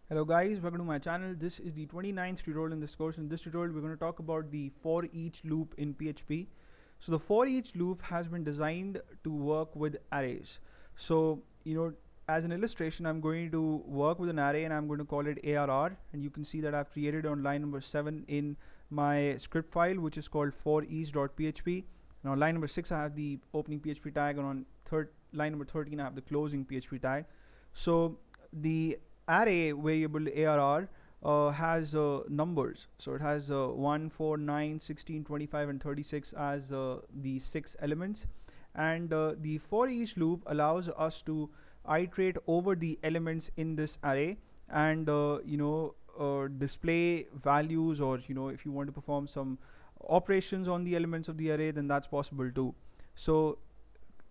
Hello guys, welcome to my channel. This is the 29th tutorial in this course. In this tutorial we're going to talk about the for each loop in PHP. So the for each loop has been designed to work with arrays. So as an illustration, I'm going to work with an array and I'm going to call it ARR, and you can see that I've created on line number 7 in my script file, which is called foreach.php. Now on line number 6 I have the opening PHP tag, and on line number 13 I have the closing PHP tag. So the array variable ARR has numbers. So it has 1, 4, 9, 16, 25 and 36 as the 6 elements, and the for each loop allows us to iterate over the elements in this array and display values, or if you want to perform some operations on the elements of the array, then that's possible too. So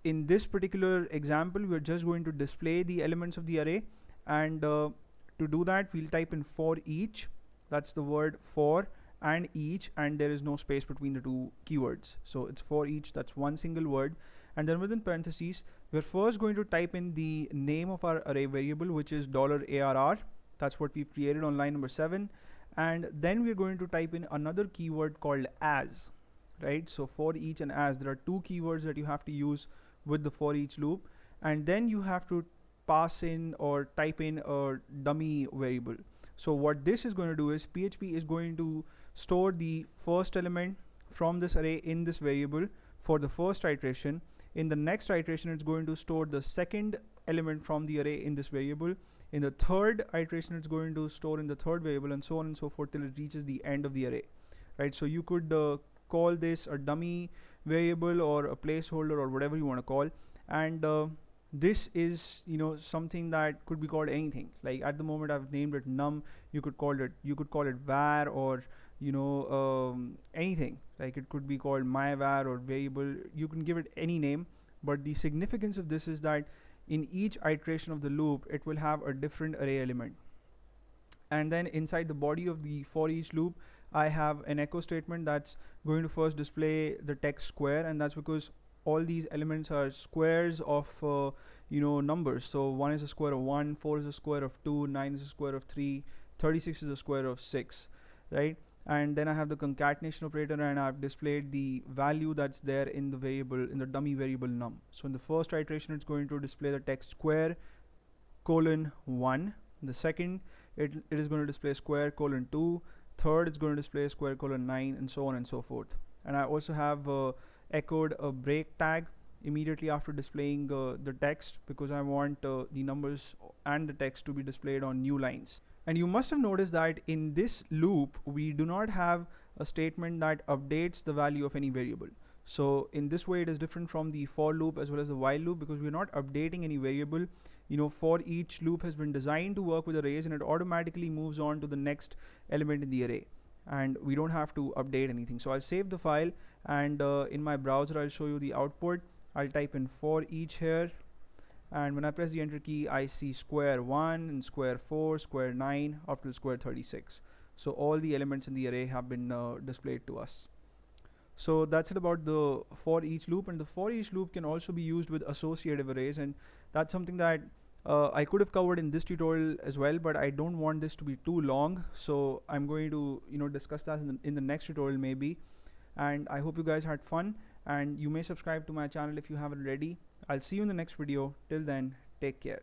in this particular example we're just going to display the elements of the array, and to do that we'll type in for each. That's the word for and each, and there is no space between the two keywords, so it's for each. That's one single word, and then within parentheses we're first going to type in the name of our array variable, which is $ARR. That's what we've created on line number 7, and then we're going to type in another keyword called as, right? So for each and as, there are two keywords that you have to use with the for each loop, and then you have to pass in or type in a dummy variable. So what this is going to do is PHP is going to store the first element from this array in this variable for the first iteration. In the next iteration it's going to store the second element from the array in this variable. In the third iteration it's going to store in the third variable, and so on and so forth till it reaches the end of the array, right? So you could call this a dummy variable or a placeholder or whatever you want to call, and this is something that could be called anything. Like at the moment I've named it num. You could call it var, or anything. Like it could be called myvar or variable. You can give it any name, but the significance of this is that in each iteration of the loop it will have a different array element. And then inside the body of the for each loop I have an echo statement that's going to first display the text square, and that's because all these elements are squares of numbers. So 1 is a square of 1, 4 is a square of 2, 9 is a square of 3, 36 is a square of 6, right? And then I have the concatenation operator, and I've displayed the value that's there in the variable, in the dummy variable num. So in the first iteration it's going to display the text square colon 1. In the second it is going to display square colon 2. Third it's going to display square colon 9, and so on and so forth. And I also have echoed a break tag immediately after displaying the text, because I want the numbers and the text to be displayed on new lines. And you must have noticed that in this loop we do not have a statement that updates the value of any variable. So in this way it is different from the for loop as well as the while loop, because we're not updating any variable. For each loop has been designed to work with arrays, and it automatically moves on to the next element in the array, and we don't have to update anything. So I'll save the file, and in my browser I'll show you the output. I'll type in for each here, and when I press the enter key I see square 1 and square 4, square 9 up to square 36. So all the elements in the array have been displayed to us. So that's it about the for each loop. And the for each loop can also be used with associative arrays, and that's something that I could have covered in this tutorial as well, but I don't want this to be too long, so I'm going to discuss that in the next tutorial maybe. And I hope you guys had fun, and you may subscribe to my channel if you haven't already. I'll see you in the next video. Till then, take care.